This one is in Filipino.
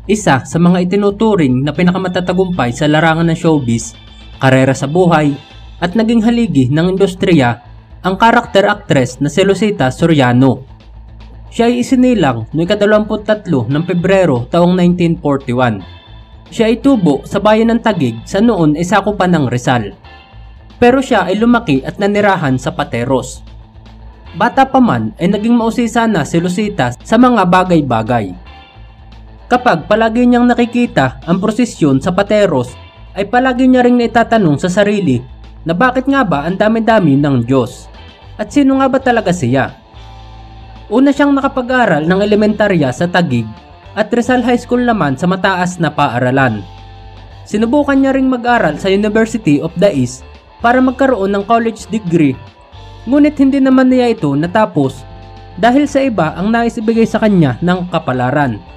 Isa sa mga itinuturing na pinakamatatagumpay sa larangan ng showbiz, karera sa buhay, at naging haligi ng industriya ang karakter actress na si Lucita Soriano. Siya ay isinilang noong 23 ng Pebrero taong 1941. Siya ay tubo sa bayan ng Taguig sa noon ay sakupan ng Rizal. Pero siya ay lumaki at nanirahan sa Pateros. Bata pa man ay naging mausisa na si Lucita sa mga bagay-bagay. Kapag palagi niyang nakikita ang prosesyon sa Pateros, ay palagi niya ring naitatanong sa sarili na bakit nga ba ang dami-dami ng Diyos? At sino nga ba talaga siya? Una siyang nakapag-aral ng elementarya sa Taguig at Rizal High School naman sa mataas na paaralan. Sinubukan niya ring mag-aral sa University of the East para magkaroon ng college degree, ngunit hindi naman niya ito natapos dahil sa iba ang nais ibigay sa kanya ng kapalaran.